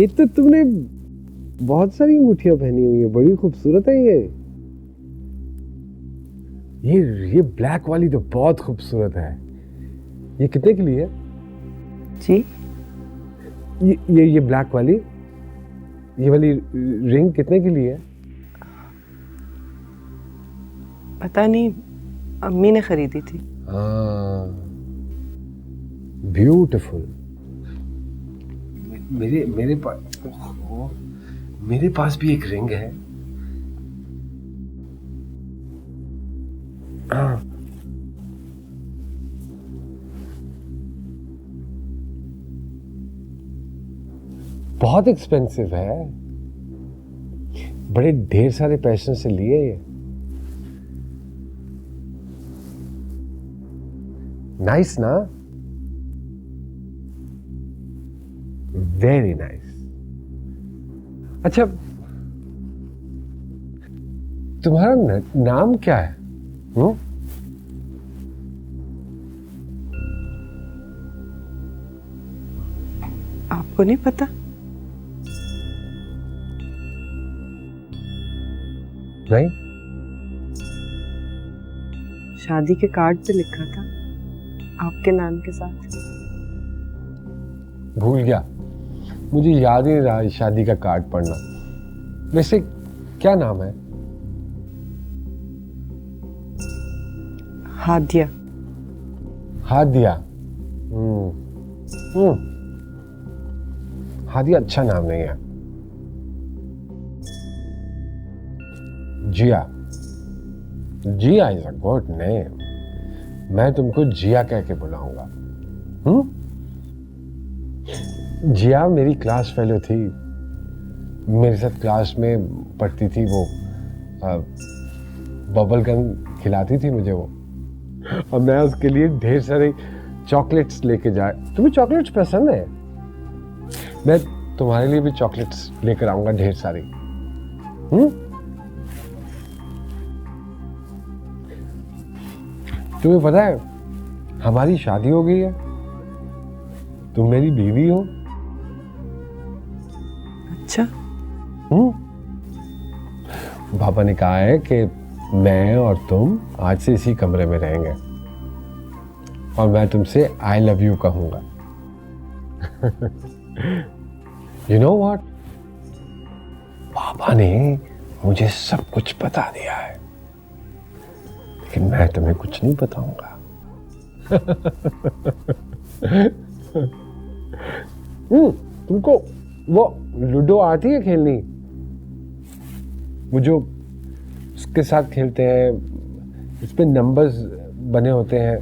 ये तो तुमने बहुत सारी अंगूठियां पहनी हुई है, बड़ी खूबसूरत है ये ब्लैक वाली तो बहुत खूबसूरत है। ये कितने की ली है जी? ये ब्लैक वाली, ये वाली रिंग कितने की ली है? पता नहीं, अम्मी ने खरीदी थी। ब्यूटीफुल। मेरे पास भी एक रिंग है। बहुत एक्सपेंसिव है, बड़े ढेर सारे पैसों से लिए ये। नाइस ना? Very nice. अच्छा, तुम्हारा नाम क्या है? आपको नहीं पता? नहीं। शादी के कार्ड पे लिखा था आपके नाम के साथ। भूल गया, मुझे याद ही नहीं रहा शादी का कार्ड पढ़ना। वैसे क्या नाम है? हादिया। हादिया। हादिया अच्छा नाम नहीं है। जिया। जिया इज अ गुड नेम। मैं तुमको जिया कह के बुलाऊंगा। जिया मेरी क्लास फेलो थी, मेरे साथ क्लास में पढ़ती थी। वो बबल गम खिलाती थी मुझे वो, और मैं उसके लिए ढेर सारे चॉकलेट्स लेके जाए। तुम्हें चॉकलेट्स पसंद है? मैं तुम्हारे लिए भी चॉकलेट्स लेकर आऊंगा ढेर सारी। तुम्हें पता है हमारी शादी हो गई है, तुम मेरी बीवी हो। अच्छा। पापा ने कहा है कि मैं और तुम आज से इसी कमरे में रहेंगे, और मैं तुमसे आई लव यू कहूंगा। यू नो व्हाट, पापा ने मुझे सब कुछ बता दिया है, लेकिन मैं तुम्हें कुछ नहीं बताऊंगा। तुमको वो लूडो आती है खेलनी? वो जो उसके साथ खेलते हैं, इस पे नंबर्स बने होते हैं,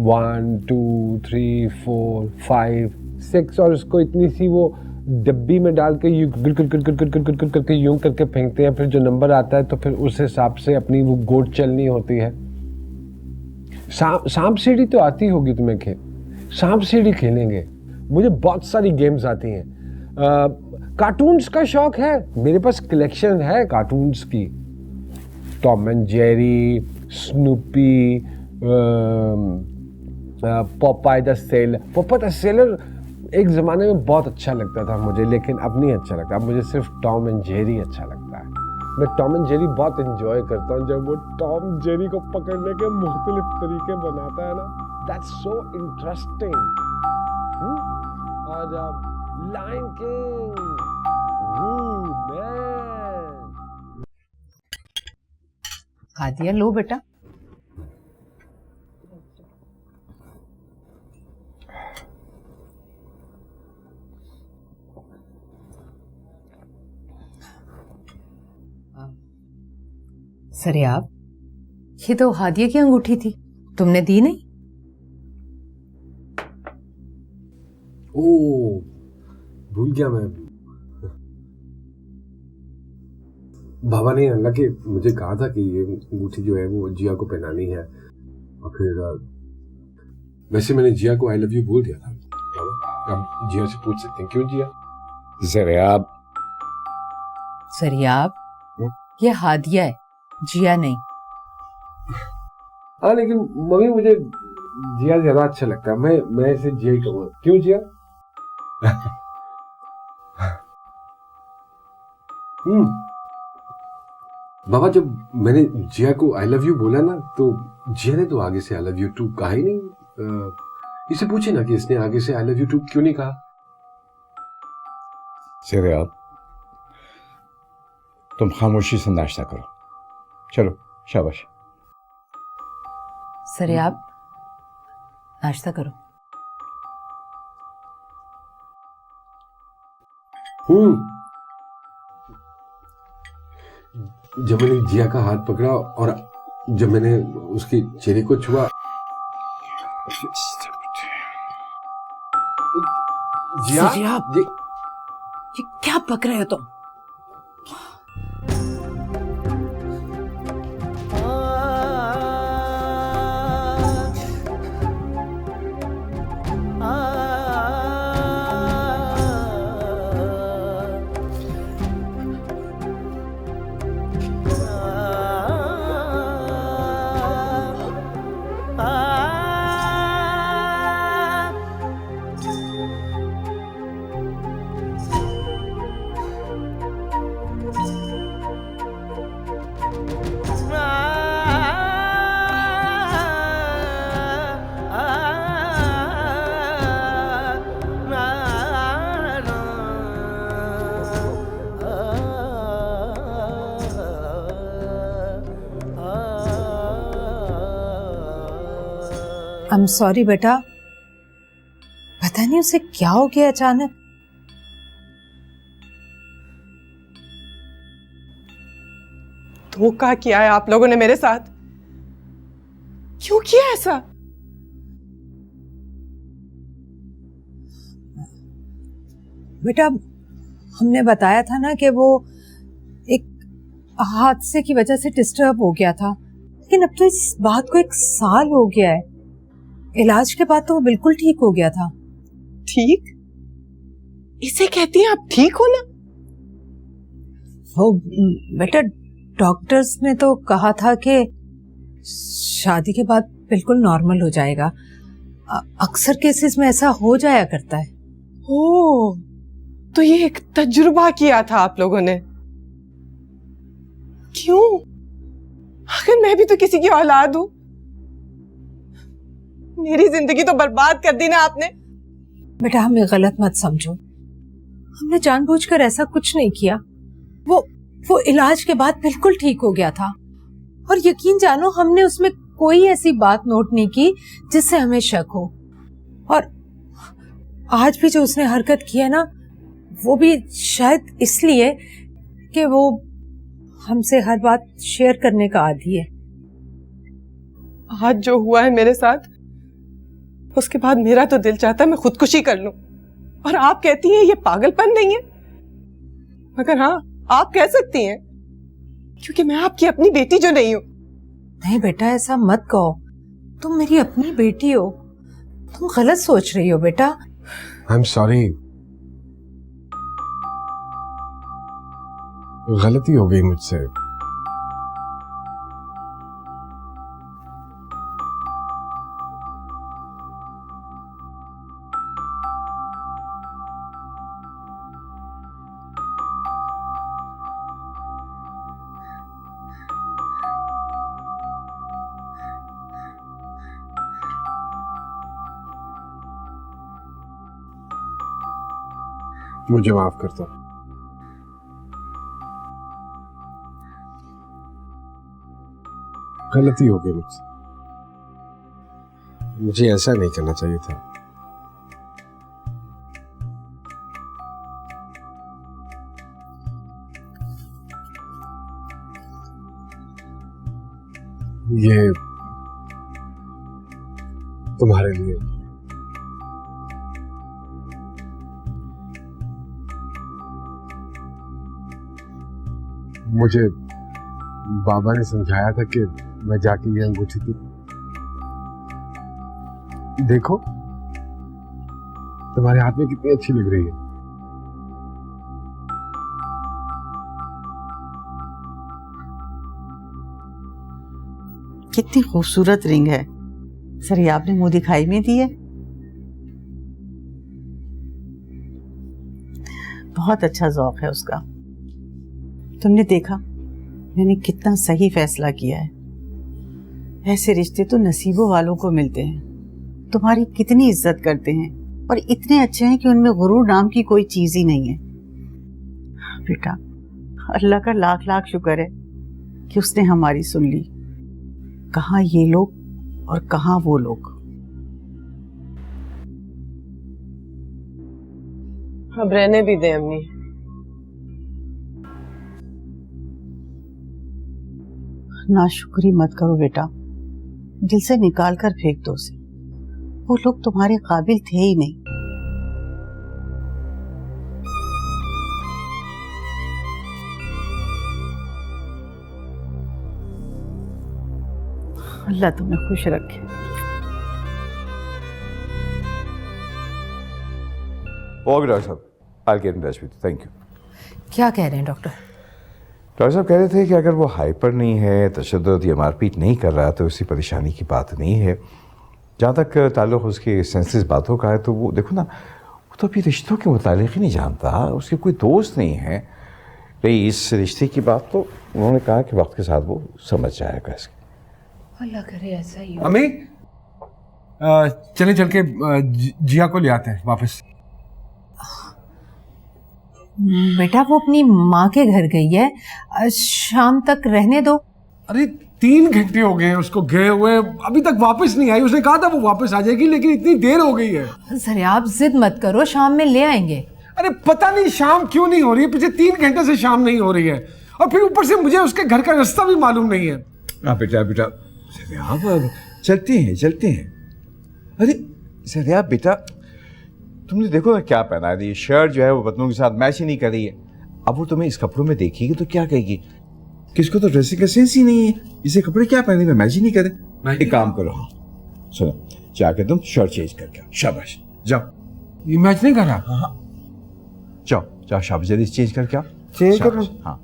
1 2 3 4 5 6, और उसको इतनी सी वो डब्बी में डाल के करके यूं करके फेंकते हैं। फिर जो नंबर आता है तो फिर उस हिसाब से अपनी वो गोट चलनी होती है। सांप सीढ़ी तो आती होगी तुम्हें सांप सीढ़ी खेलेंगे। मुझे बहुत सारी गेम्स आती हैं। कार्टून्स का शौक है, मेरे पास कलेक्शन है कार्टून्स की। Tom and Jerry, Snoopy, पॉपाई the seller. पॉपाई the seller एक ज़माने में बहुत अच्छा लगता था मुझे, लेकिन अब नहीं अच्छा लगता। अब मुझे सिर्फ टॉम एंड जेरी अच्छा लगता है। मैं टॉम एंड जेरी बहुत एंजॉय करता हूँ, जब वो टॉम जेरी को पकड़ने के मुख्तलिफ तरीके बनाता है ना, दैट्स सो इंटरेस्टिंग। और लायन किंग, मैन। हादिया, लो बेटा। सरियाब, ये तो हादिया की अंगूठी थी, तुमने दी नहीं? ओह, भूल गया मैं। बाबा ने हालांकि मुझे कहा था कि ये अंगूठी जो है वो जिया को पहनानी है, और फिर वैसे मैंने जिया को आई लव यू बोल दिया था। बाबा, आप जिया से पूछ सकते हैं, क्यों जिया? सरियाब, ये हादिया है, जिया नहीं। हाँ, लेकिन मम्मी मुझे जिया ज्यादा अच्छा लगता है। मैं इसे जिया ही कहूँगा। क्यों जिया? बाबा, जब मैंने जिया को आई लव यू बोला ना, तो जिया ने तो आगे से आई लव यू टू कहा ही नहीं। इसे पूछे ना कि इसने आगे से आई लव यू टू क्यों नहीं कहा। सिरे आप, तुम खामोशी से नाश्ता करो। चलो, शाबाश। सरे आप नाश्ता करो। जब मैंने जिया का हाथ पकड़ा और जब मैंने उसके चेहरे को छुआ, जिया, सरे आप, ये क्या पक रहे हो तुम? I'm sorry बेटा, पता नहीं उसे क्या हो गया अचानक। धोखा किया है आप लोगों ने मेरे साथ। क्यों किया ऐसा? बेटा, हमने बताया था ना कि वो एक हादसे की वजह से डिस्टर्ब हो गया था, लेकिन अब तो इस बात को 1 साल हो गया है। इलाज के बाद तो वो बिल्कुल ठीक हो गया था। ठीक? इसे कहती हैं आप ठीक हो ना? वो बेटा, डॉक्टर्स ने तो कहा था कि शादी के बाद बिल्कुल नॉर्मल हो जाएगा। अक्सर केसेस में ऐसा हो जाया करता है। ओह, तो ये एक तजुर्बा किया था आप लोगों ने। क्यों? आखिर मैं भी तो किसी की औलाद हूं। मेरी जिंदगी तो बर्बाद कर दी ना आपने। बेटा, हमें गलत मत समझो, हमने जानबूझकर ऐसा कुछ नहीं किया। वो इलाज के बाद बिल्कुल ठीक हो गया था, और यकीन जानो हमने उसमें कोई ऐसी बात नोट नहीं की जिससे हमें शक हो। और आज भी जो उसने हरकत की है ना, वो भी शायद इसलिए कि वो हमसे हर बात शेयर करने का आदी है। आज जो हुआ है मेरे साथ, उसके बाद मेरा तो दिल चाहता है मैं खुदकुशी कर लूं, और आप कहती हैं ये पागलपन नहीं है। मगर हाँ, आप कह सकती हैं, क्योंकि मैं आपकी अपनी बेटी जो नहीं हूं। नहीं बेटा, ऐसा मत कहो, तुम मेरी अपनी बेटी हो। तुम गलत सोच रही हो बेटा। आई एम सॉरी, गलती हो गई मुझसे। मुझे माफ कर दो। गलती हो गई मुझसे, मुझे ऐसा नहीं करना चाहिए था। ये तुम्हारे लिए। मुझे बाबा ने समझाया था कि मैं जाके ये अंगूठी तो देखो, तुम्हारे हाथ में कितनी अच्छी लग रही है। कितनी खूबसूरत रिंग है। सर, ये आपने मुंह दिखाई में दी है? बहुत अच्छा ज़ौक है उसका। तुमने देखा मैंने कितना सही फैसला किया है। ऐसे रिश्ते तो नसीबों वालों को मिलते हैं। तुम्हारी कितनी इज्जत करते हैं और इतने अच्छे हैं कि उनमें गुरूर नाम की कोई चीज ही नहीं है। बेटा, अल्लाह का लाख लाख शुक्र है कि उसने हमारी सुन ली। कहाँ ये लोग और कहाँ वो लोग। अब रहने भी दे अम्मी। नाशुक्री मत करो बेटा, दिल से निकाल कर फेंक दो उसे। वो लोग तुम्हारे काबिल थे ही नहीं। अल्लाह तुम्हें खुश रखे। ओके डॉक्टर साहब, I get in touch with, thank you. क्या कह रहे हैं डॉक्टर? डॉक्टर साहब कह रहे थे कि अगर वो हाइपर नहीं है, तशद्दुद या मारपीट नहीं कर रहा, तो उसी परेशानी की बात नहीं है। जहाँ तक ताल्लुक़ उसकी सेंसिटिव बातों का है, तो वो देखो ना, वो तो अभी रिश्तों के मुतालिक ही नहीं जानता, उसके कोई दोस्त नहीं है। रही इस रिश्ते की बात, तो उन्होंने कहा कि वक्त के साथ वो समझ जाएगा इसके। अल्लाह करे ऐसा ही हो। अम्मी, चले चल के जिया को ले आते हैं वापस। बेटा वो अपनी माँ के घर गई है, शाम तक रहने दो। अरे 3 घंटे हो गए हैं उसको गए हुए, अभी तक वापस नहीं आई। उसने कहा था वो वापस आ जाएगी, लेकिन इतनी देर हो गई है। सर आप जिद मत करो, शाम में ले आएंगे। अरे पता नहीं शाम क्यों नहीं हो रही है, पिछले 3 घंटे से शाम नहीं हो रही है, और फिर ऊपर से मुझे उसके घर का रास्ता भी मालूम नहीं है। बेटा बेटा अब चलते हैं। अरे सर बेटा, तुमने देखो ना क्या पहना है, ये शर्ट जो है वो बटनों के साथ मैच ही नहीं कर रही है। अब वो तुम्हें इस कपड़ों में देखेगी तो क्या कहेगी, किसको तो ड्रेसिंग का सेंस ही नहीं है, इसे कपड़े क्या पहने में मैच ही नहीं करे। एक काम करो, हाँ सुनो, जाके तुम शर्ट चेंज करके आओ। शाबाश, जाओ। ये मैच नहीं कर रहा। हाँ जाओ शाबाश, जल्दी चेंज करके आओ। चेंज कर। हाँ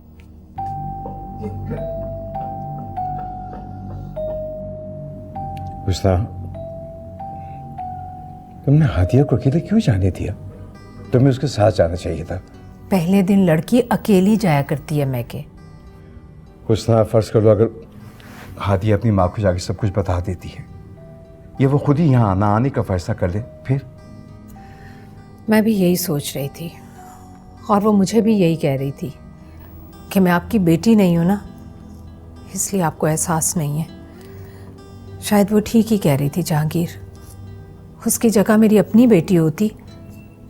गुस्सा, तुमने हादिया को अकेले क्यों जाने दिया? तुम्हें उसके साथ जाना चाहिए था। पहले दिन लड़की अकेली जाया करती है मैके। गुस्सा, फर्ज कर लो अगर हादिया अपनी माँ को जाके सब कुछ बता देती है, या वो खुद ही यहाँ ना आने का फैसला कर ले, फिर? मैं भी यही सोच रही थी, और वो मुझे भी यही कह रही थी कि मैं आपकी बेटी नहीं हूं ना, इसलिए आपको एहसास नहीं है। शायद वो ठीक ही कह रही थी जहांगीर। उसकी जगह मेरी अपनी बेटी होती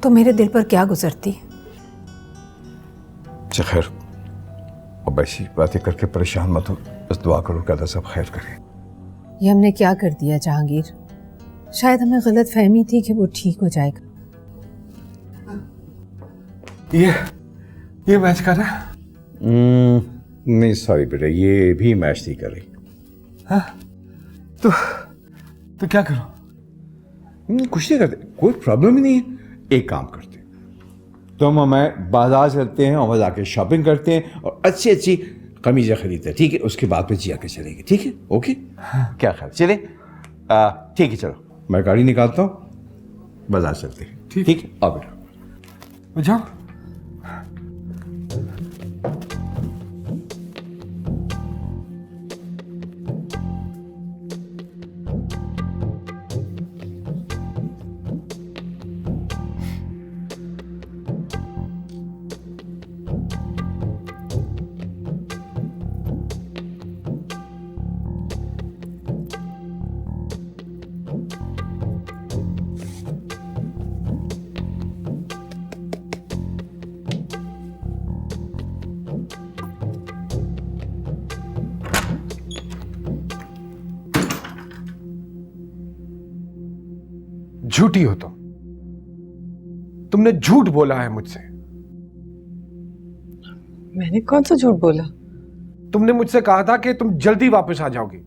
तो मेरे दिल पर क्या गुजरती। खैर, अब ऐसी बातें करके परेशान मत हो, बस दुआ करो कि अल्लाह सब खैर करे। ये हमने क्या कर दिया जहांगीर? शायद हमें गलत फहमी थी कि वो ठीक हो जाएगा। ये मैच कर रहा है? नहीं सॉरी बेटा, ये भी मैच नहीं कर रही। हाँ? तो क्या करो? कुछ नहीं करते, कोई प्रॉब्लम ही नहीं है। एक काम करते, तुम हमें बाजार चलते हैं और वहाँ जाके शॉपिंग करते हैं और अच्छी अच्छी कमीजें खरीदते हैं, ठीक है? उसके बाद में जिया के चलेंगे, ठीक है? ओके? हाँ। क्या ख्याल, चले? ठीक है, चलो मैं गाड़ी निकालता हूँ, बाजार चलते हैं। ठीक है, आओ बेटा। जाओ। झूठी हो तुमने झूठ बोला है मुझसे। मैंने कौन सा झूठ बोला? तुमने मुझसे कहा था कि तुम जल्दी वापस आ जाओगी,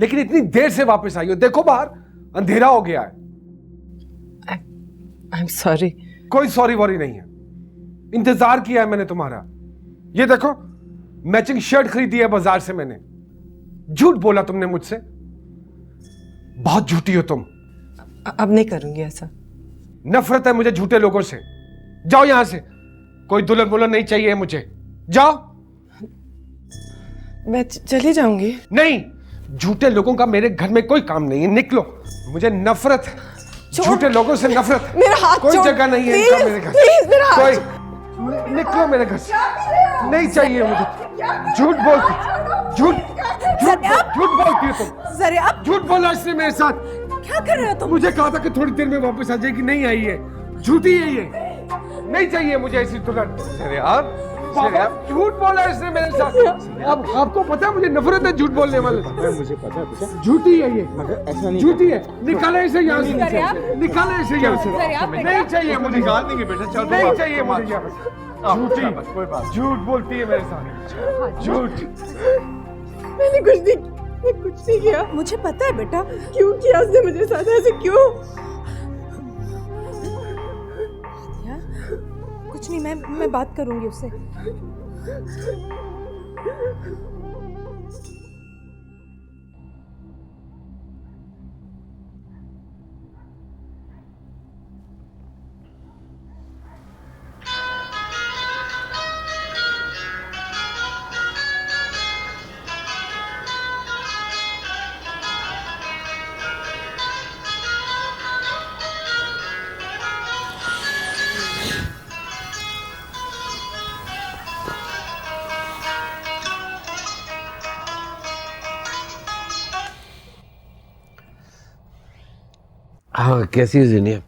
लेकिन इतनी देर से वापस आई हो। देखो बाहर अंधेरा हो गया है। I am sorry. कोई सॉरी वॉरी नहीं है, इंतजार किया है मैंने तुम्हारा। ये देखो, मैचिंग शर्ट खरीदी है बाजार से मैंने। झूठ बोला तुमने मुझसे, बहुत झूठी हो तुम। अब नहीं करूंगी ऐसा। नफरत है मुझे झूठे लोगों से। जाओ यहां से, कोई दुल्हन बुल्हन नहीं चाहिए मुझे, जाओ। मैं चली जाऊंगी। नहीं, झूठे लोगों का मेरे घर में कोई काम नहीं है, निकलो। मुझे नफरत है झूठे लोगों से, नफरत। मेरा हाथ कोई छोड़, जगह नहीं है प्लीज, इनका मेरे घर। प्लीज मेरा हाथ कोई निकलो मेरे घर से, नहीं चाहिए मुझे। झूठ बोलती, झूठ बोलती हो तुम। जरिया, झूठ बोला इसने मेरे साथ। क्या कर रहे हो तुम? मुझे कहा था कि थोड़ी देर में वापस आ जाएगी, नहीं आई है। झूठी है ये, नहीं चाहिए मुझे ऐसी दुल्हन। बाबा, झूठ बोला इसने मेरे साथ। अब आपको पता है मुझे नफरत है झूठ बोलने वाले। मुझे पता है बेटा, झूठी है ये, मगर ऐसा नहीं झूठी है। निकाले इसे यहाँ से, निकाले इसे यहाँ से। जरिया, नहीं चाहिए मुझे, निकाल देंगे बेटा, चल नहीं चाहिए मुझे यहाँ से। झूठी, कोई बात झूठ बोलती है मेरे साथ, झूठ। मैंने कुछ नहीं किया। मुझे पता है बेटा। क्यों किया उसने मुझे साथ ऐसे, क्यों? कुछ नहीं, मैं बात करूंगी उससे। हाँ, कैसी है जिनिया?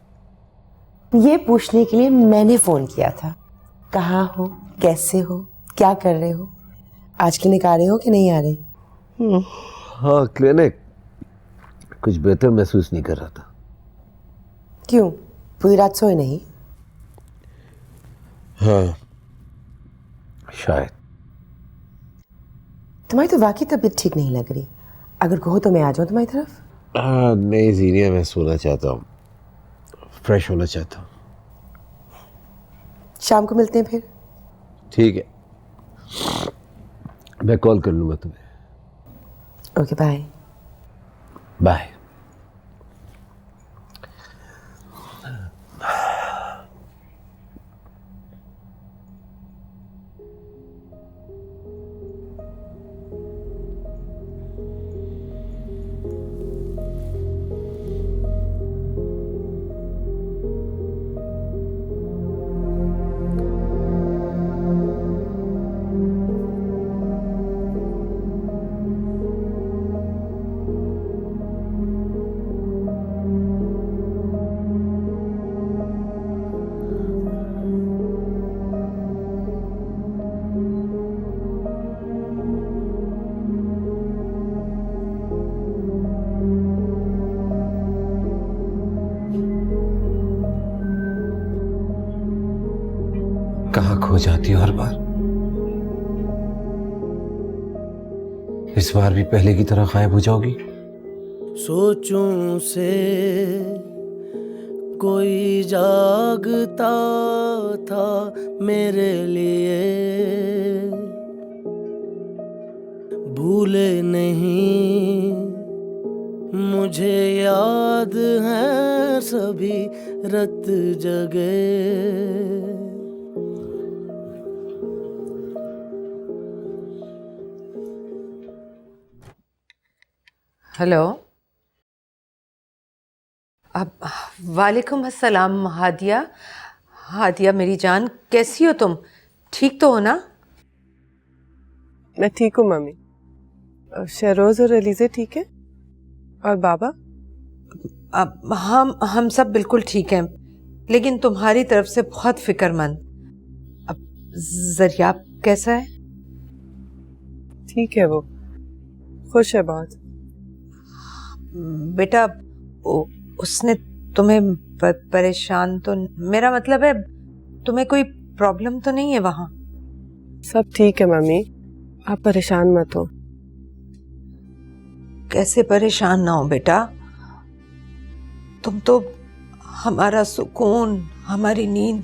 ये पूछने के लिए मैंने फोन किया था। कहाँ हो, कैसे हो, क्या कर रहे हो? आज क्लिनिक आ रहे हो कि नहीं आ रहे? हाँ, क्लिनिक कुछ बेहतर महसूस नहीं कर रहा था। क्यों, पूरी रात सोए नहीं? हाँ, शायद। तुम्हारी तो वाकई तबीयत ठीक नहीं लग रही। अगर कहो तो मैं आ जाऊँ तुम्हारी तरफ। नहीं जीनिया, मैं सोना चाहता हूँ, फ्रेश होना चाहता हूँ। शाम को मिलते हैं फिर। ठीक है, मैं कॉल कर लूँगा तुम्हें। Okay, bye. बाय। कहाँ खो जाती हो हर बार? इस बार भी पहले की तरह गायब हो जाओगी? सोचूं से कोई जागता था मेरे लिए, भूले नहीं मुझे याद है सभी रत जगे। हेलो। अब वालेकुम अस्सलाम हादिया। हादिया मेरी जान, कैसी हो तुम? ठीक तो हो ना? मैं ठीक हूँ मम्मी। शहरोज और अलीज़े ठीक है? और बाबा? अब हम सब बिल्कुल ठीक हैं, लेकिन तुम्हारी तरफ से बहुत फिक्रमंद। अब जरिया कैसा है? ठीक है, वो खुश है बहुत। बेटा उसने तुम्हें परेशान तो, मेरा मतलब है तुम्हें कोई प्रॉब्लम तो नहीं है वहां? सब ठीक है मम्मी, आप परेशान मत हो। कैसे परेशान ना हो बेटा, तुम तो हमारा सुकून, हमारी नींद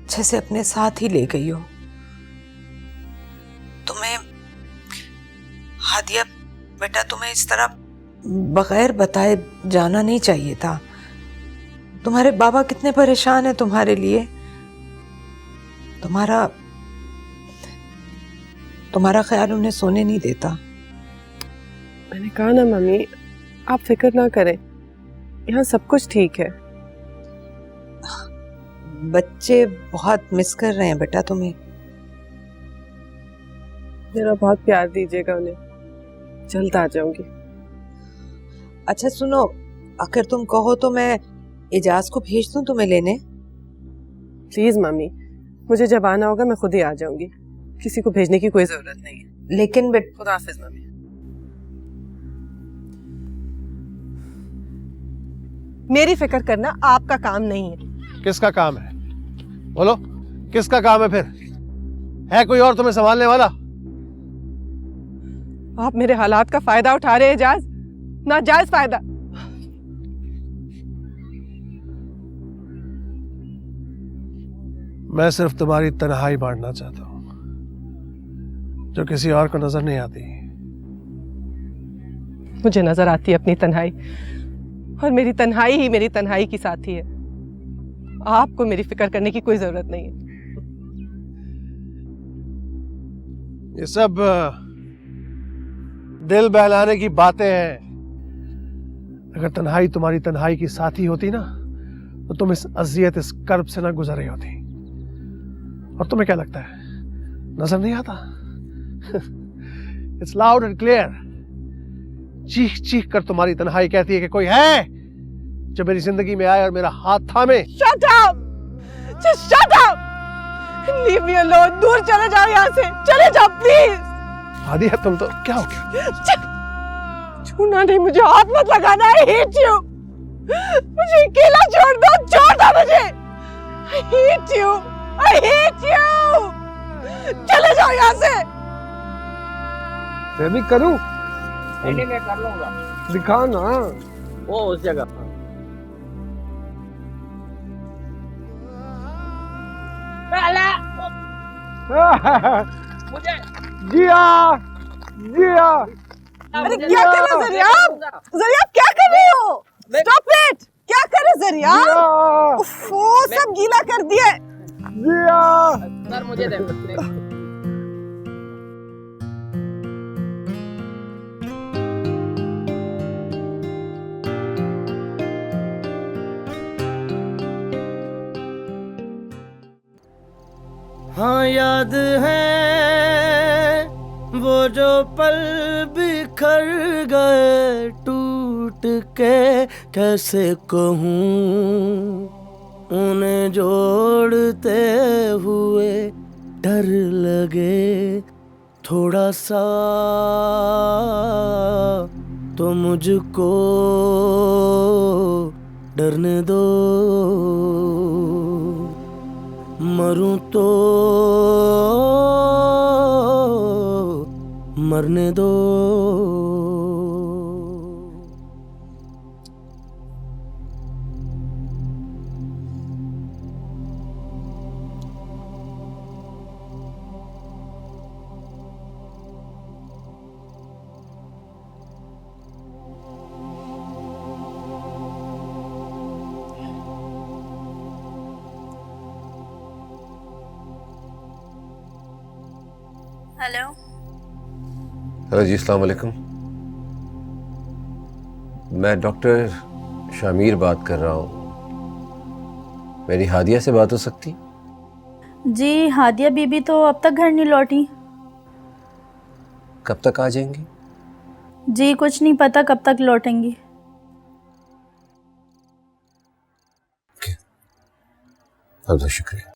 जैसे अपने साथ ही ले गई हो। तुम्हें हादिया बेटा, तुम्हें इस तरह बगैर बताए जाना नहीं चाहिए था। तुम्हारे बाबा कितने परेशान हैं तुम्हारे लिए। तुम्हारा ख्याल उन्हें सोने नहीं देता। मैंने कहा ना मम्मी, आप फिक्र ना करें, यहाँ सब कुछ ठीक है। बच्चे बहुत मिस कर रहे हैं बेटा तुम्हें। मेरा बहुत प्यार दीजिएगा उन्हें, जल्द आ जाऊंगी। अच्छा सुनो, अगर तुम कहो तो मैं एजाज को भेज दूं तुम्हें लेने? प्लीज मम्मी, मुझे जब आना होगा मैं खुद ही आ जाऊंगी, किसी को भेजने की कोई जरूरत नहीं है। लेकिन खुदा हाफिज मम्मी। मेरी फिक्र करना आपका काम नहीं है। किसका काम है? बोलो, किसका काम है फिर? है कोई और तुम्हें संभालने वाला? आप मेरे हालात का फायदा उठा रहे हैं एजाज, नाजायज फायदा। मैं सिर्फ तुम्हारी तन्हाई बांटना चाहता हूं, जो किसी और को नजर नहीं आती। मुझे नजर आती है अपनी तन्हाई, और मेरी तन्हाई ही मेरी तन्हाई की साथी है। आपको मेरी फिक्र करने की कोई जरूरत नहीं है। ये सब दिल बहलाने की बातें हैं। अगर तन्हाई तुम्हारी तन्हाई की साथी होती ना, तो तुम इस अजियत, इस कर्ब से ना गुजर रही होती। और तुम्हें क्या लगता है, नजर नहीं आता? It's loud and clear. चीख चीख कर तुम्हारी तन्हाई कहती है कि कोई है जो मेरी जिंदगी में आए और मेरा हाथ थामे। Shut up! Just shut up! Leave me alone. दूर चले जाओ यहाँ से, चले जाओ प्लीज। हादिया तुम तो क्या हो गया? छूना नहीं मुझे, हाथ मत लगाना। I hate you. मुझे अकेला छोड़ दो मुझे। I hate you. I hate you. चले जाओ यहाँ से। मैं भी करूं? नहीं मैं कर लूंगा। दिखा ना। वो उस जगह मुझे जिया जिया। अरे क्या कर रहे हो ज़रियाब? ज़रियाब क्या कर रहे हो? Stop it! क्या कर रहे हो ज़रियाब? उफ़, सब गीला कर दिया। जिया सर मुझे दे। हाँ याद है वो जो पल बिखर गए टूट के, कैसे कहूँ उन्हें जोड़ते हुए डर लगे थोड़ा सा तो मुझको डरने दो, मरूं तो मरने दो। हेलो। हेलो जी, अस्सलाम वालेकुम। मैं डॉक्टर शामिर बात कर रहा हूँ। मेरी हादिया से बात हो सकती? जी हादिया बीबी तो अब तक घर नहीं लौटी। कब तक आ जाएंगी? जी कुछ नहीं पता कब तक लौटेंगी। बहुत शुक्रिया।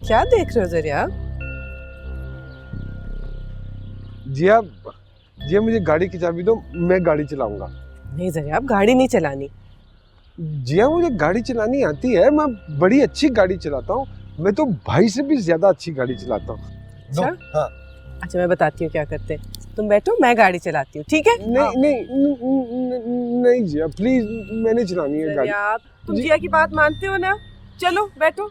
क्या देख रहे हो ज़रियाब? जिया जिया, मुझे गाड़ी की चाबी दो, मैं गाड़ी चलाऊंगा। नहीं ज़रियाब, गाड़ी नहीं चलानी। जिया मुझे गाड़ी चलानी आती है, मैं बड़ी अच्छी गाड़ी चलाता हूँ। मैं तो भाई से भी ज्यादा अच्छी गाड़ी चलाता हूँ। अच्छा? हाँ। अच्छा मैं बताती हूँ क्या करते हैं, तुम बैठो मैं गाड़ी चलाती हूँ, ठीक है? नहीं जिया प्लीज, मैंने चलानी है गाड़ी। आप तुम जिया की बात मानते हो ना? चलो बैठो,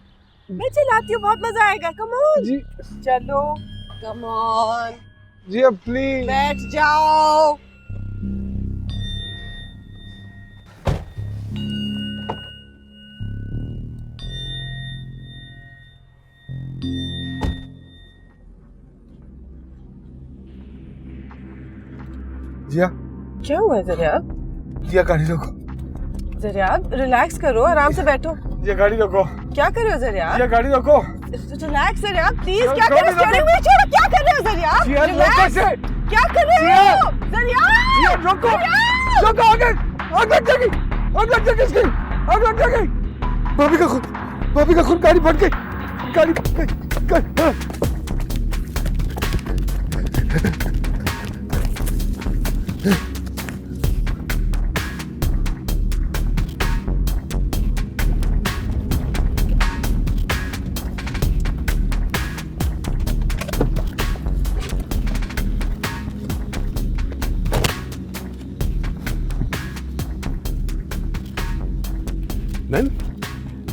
मैं चलाती हूँ, बहुत मजा आएगा। कम ऑन जी चलो, कम ऑन जिया प्लीज बैठ जाओ। जिया क्या हुआ है ज़रियाब? जिया गाड़ी रोको। ज़रियाब रिलैक्स करो, आराम से बैठो। जिया गाड़ी रोको। क्या कर रहे हो ज़रियाब? जिया गाड़ी रोको। Relax Zaryab please. क्या कर रहे हो? स्टीयरिंग व्हील छोड़ो, क्या कर रहे हो ज़रियाब? जिया रोको से। क्या कर रहे हो ज़रियाब? जिया रोको। रोको, आगे आगे जगी, आगे जगी इसकी, आगे जगी। भाभी का खून गाड़ी फट गई, गाड़ी फट गई।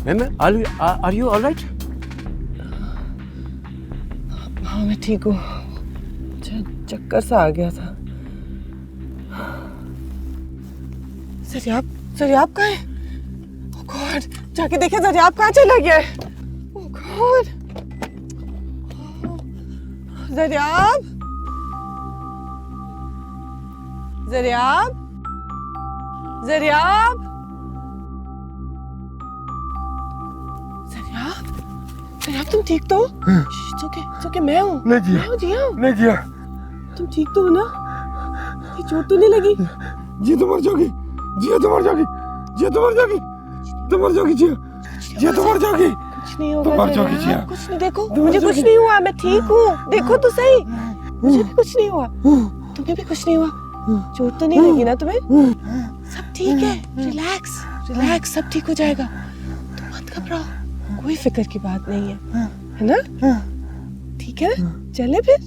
Ma'am are you all right? हाँ मैं ठीक हूँ, चक्कर सा आ गया था। ज़रियाब कहाँ है? ओह गॉड, जाके देखे ज़रियाब कहाँ चला गया है? ओह गॉड, ज़रियाब तुम ठीक तो? ओके मैं हूँ। नहीं जिया, मैं हूँ जिया। नहीं जिया, तुम ठीक तो हो ना? ये चोट तो नहीं लगी? जिया तो मर जाओगी, जिया तो मर जाओगी, जिया तो मर जाओगी, तो मर जाओगी जिया, जिया तो मर जाओगी, कुछ नहीं होगा, तो मर जाओगी जिया। कुछ नहीं, देखो मुझे कुछ नहीं हुआ, मैं ठीक हूँ, देखो तो सही, मुझे भी कुछ नहीं हुआ, तुम्हें भी कुछ नहीं हुआ, चोट तो नहीं लगी ना तुम्हें? सब ठीक है, रिलैक्स, सब ठीक हो जाएगा, तुम मत घबराओ, कोई फिक्र की बात नहीं है ना? ठीक है ना? चले फिर,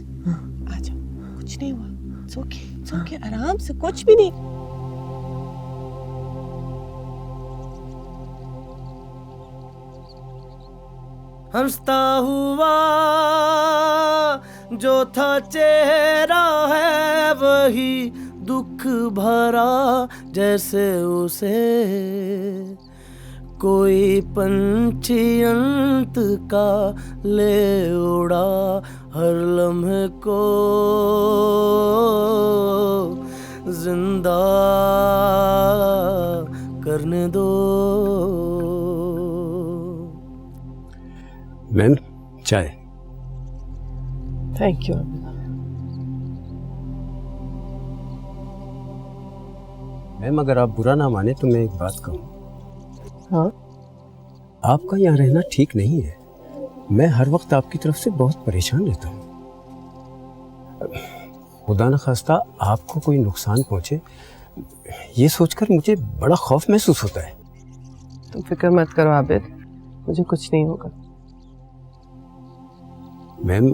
आ जाओ, कुछ नहीं हुआ, it's okay, आराम से, कुछ भी नहीं। हंसता हुआ जो था चेहरा है वही दुख भरा, जैसे उसे कोई पंछी अंत का ले उड़ा, हर लम्हे को जिंदा करने दो। मैम चाय। Thank you. मैम अगर आप बुरा ना माने तो मैं एक बात कहूँ। हाँ? आपका यहाँ रहना ठीक नहीं है। मैं हर वक्त आपकी तरफ से बहुत परेशान रहता हूँ। खुदा न खास्ता आपको कोई नुकसान पहुँचे, ये सोचकर मुझे बड़ा खौफ महसूस होता है। तुम फिक्र मत करो आबिद, मुझे कुछ नहीं होगा। मैम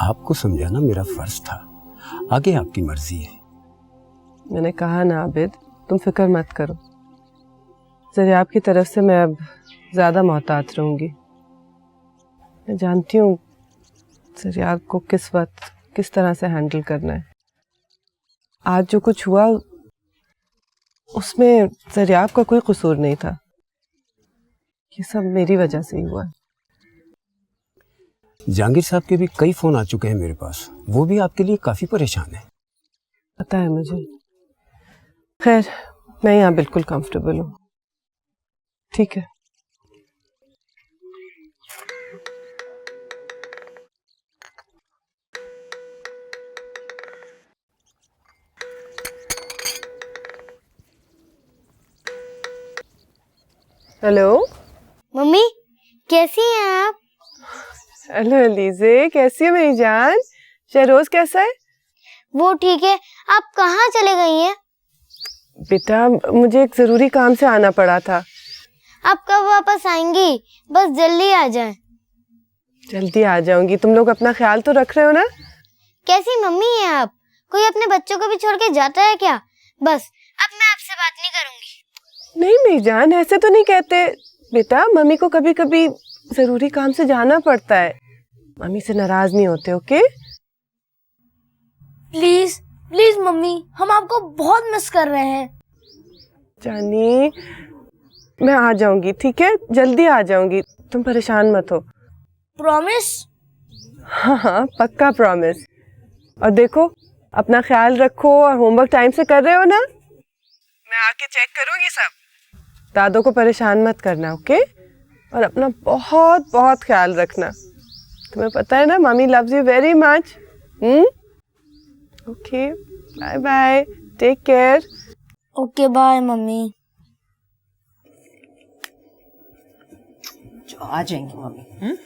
आपको समझाना मेरा फर्ज था, आगे आपकी मर्जी है। मैंने कहा ना आबिद, तुम फिक्र मत करो। ज़रियाब की तरफ से मैं अब ज़्यादा मोहतात रहूँगी। मैं जानती हूँ ज़रियाब को किस वक्त किस तरह से हैंडल करना है। आज जो कुछ हुआ उसमें ज़रियाब का कोई कसूर नहीं था, ये सब मेरी वजह से ही हुआ। जहांगीर साहब के भी कई फ़ोन आ चुके हैं मेरे पास, वो भी आपके लिए काफ़ी परेशान है। पता है मुझे। खैर मैं यहाँ बिल्कुल कंफर्टेबल हूँ। ठीक है। हेलो मम्मी, कैसी हैं आप? हेलो अलीज़े, कैसी है मेरी जान? शहरोज कैसा है? वो ठीक है। आप कहाँ चले गई हैं? बेटा मुझे एक जरूरी काम से आना पड़ा था। आप कब वापस आएंगी? बस जल्दी आ जाएं। जल्दी आ जाऊंगी। तुम लोग अपना ख्याल तो रख रहे हो ना? कैसी मम्मी है आप? कोई अपने बच्चों को भी छोड़ के जाता है क्या? बस अब मैं आपसे बात नहीं करूंगी। नहीं मेरी जान, ऐसे तो नहीं कहते बेटा। मम्मी को कभी कभी जरूरी काम से जाना पड़ता है। मम्मी से नाराज नहीं होते, ओके? प्लीज प्लीज मम्मी, हम आपको बहुत मिस कर रहे हैं। जानी मैं आ जाऊंगी, ठीक है? जल्दी आ जाऊंगी, तुम परेशान मत हो। प्रॉमिस? हाँ हाँ पक्का प्रॉमिस। और देखो अपना ख्याल रखो और होमवर्क टाइम से कर रहे हो ना? मैं आके चेक करूंगी सब। दादो को परेशान मत करना, ओके? और अपना बहुत बहुत ख्याल रखना। तुम्हें पता है ना mummy loves you very much. Okay bye bye, take care. Okay bye mummy. जो आ जाएंगी मम्मी।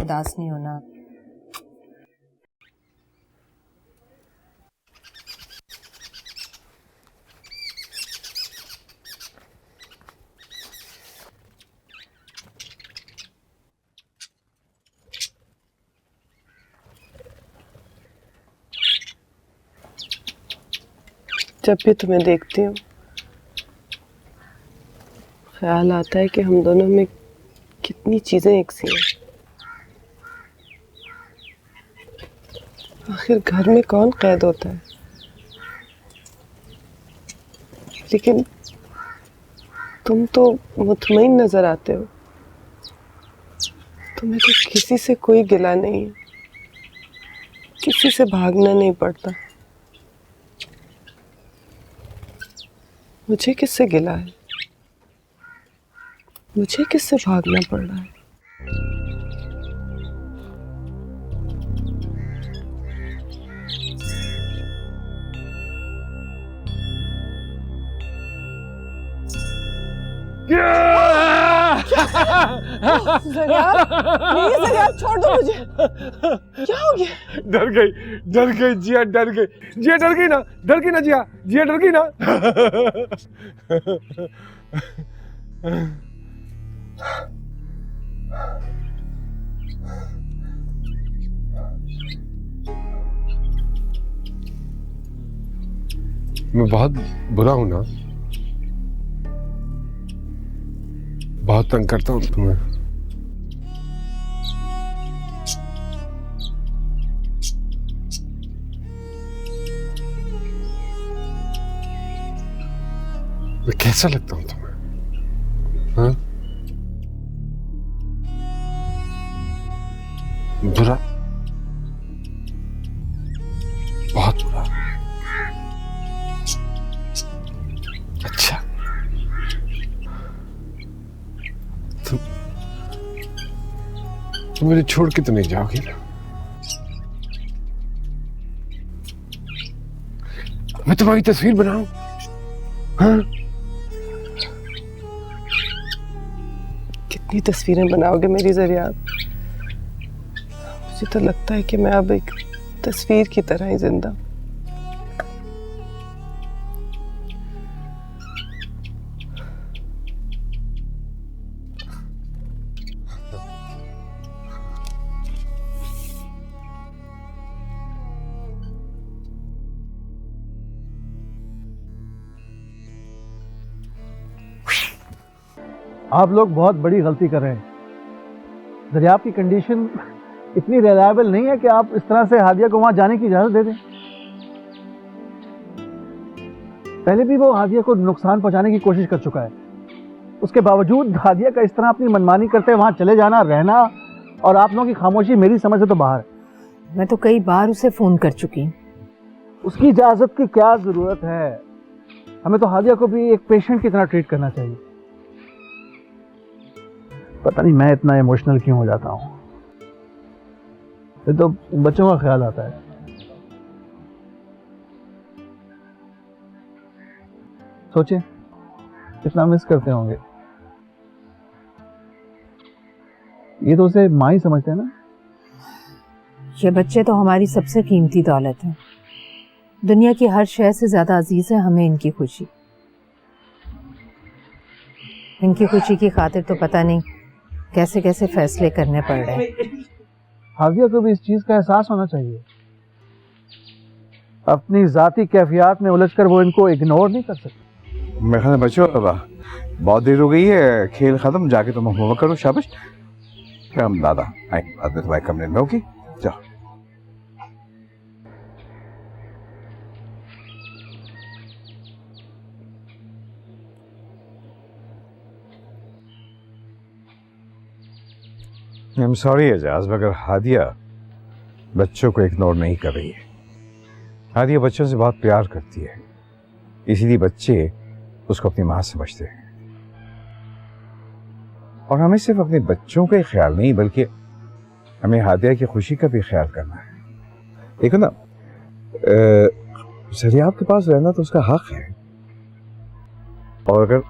उदास नहीं होना। जब भी तुम्हें देखती हूँ ख्याल आता है कि हम दोनों में कितनी चीजें एक सी हैं। आखिर घर में कौन कैद होता है, लेकिन तुम तो मुतमईन नजर आते हो। तुम्हें तो किसी से कोई गिला नहीं है, किसी से भागना नहीं पड़ता। मुझे किससे गिला है? मुझे किससे भागना पड़ रहा है? प्लीज छोड़ दो मुझे। क्या हो गया? डर गई जिया, डर गई ना जिया डर गई ना। मैं बहुत बुरा हूं ना, बहुत तंग करता हूं तुम्हें। मैं कैसा लगता हूं तुम्हें? हाँ? बुरा, बहुत बुरा। अच्छा तुम मुझे छोड़ के तो नहीं जाओगी ना? मैं तुम्हारी तस्वीर बनाऊं? हाँ? कितनी तस्वीरें बनाओगे मेरी ज़रिया? मुझे तो लगता है कि मैं अब एक तस्वीर की तरह ही जिंदा। आप लोग बहुत बड़ी गलती कर रहे हैं। दरियाब की कंडीशन इतनी रिलायबल नहीं है कि आप इस तरह से हादिया को वहां जाने की इजाजत दे दें। पहले भी वो हादिया को नुकसान पहुंचाने की कोशिश कर चुका है। उसके बावजूद हादिया का इस तरह अपनी मनमानी करते वहां चले जाना, रहना, और आप लोगों की खामोशी मेरी समझ से तो बाहर है। मैं तो कई बार उसे फोन कर चुकी हूँ। उसकी इजाजत की क्या जरूरत है? हमें तो हादिया को भी एक पेशेंट की तरह ट्रीट करना चाहिए। पता नहीं मैं इतना इमोशनल क्यों हो जाता हूँ। ये तो बच्चों का ख्याल आता है। सोचे कितना मिस करते होंगे। ये तो उसे माँ ही समझते हैं ना। ये बच्चे तो हमारी सबसे कीमती दौलत है। दुनिया की हर शय से ज्यादा अजीज है हमें इनकी खुशी। इनकी खुशी की खातिर तो पता नहीं कैसे कैसे फैसले करने पड़ रहे हैं। हादिया को भी इस चीज का एहसास होना चाहिए। अपनी जाती कैफियत में उलझकर वो इनको इग्नोर नहीं कर सकती। मेरे ख्याल में बच्चों बहुत देर हो गई है, खेल खत्म, जाके तुम होमवर्क करो। शाबाश। फिर हम दादा आए बाद में तुम्हारे कमरे में। ओके जाओ। आई एम सॉरी एजाज, मगर हादिया बच्चों को इग्नोर नहीं कर रही है। हादिया बच्चों से बहुत प्यार करती है, इसीलिए बच्चे उसको अपनी माँ समझते हैं। और हमें सिर्फ अपने बच्चों का ही ख्याल नहीं, बल्कि हमें हादिया की खुशी का भी ख्याल करना है। देखो ना, सरिया आपके पास रहना तो उसका हक है, और अगर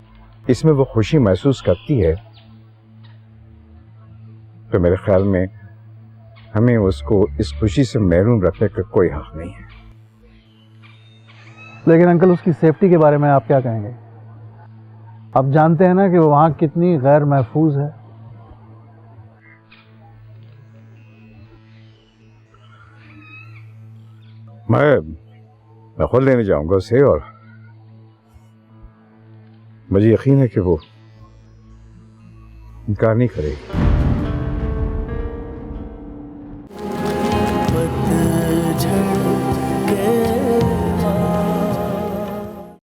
इसमें वो खुशी महसूस करती है तो मेरे ख्याल में हमें उसको इस खुशी से महरूम रखने का कोई हक नहीं है। लेकिन अंकल, उसकी सेफ्टी के बारे में आप क्या कहेंगे? आप जानते हैं ना कि वो वहां कितनी गैर महफूज है। मैं खुद लेने जाऊंगा उसे, और मुझे यकीन है कि वो इनकार नहीं करेगी।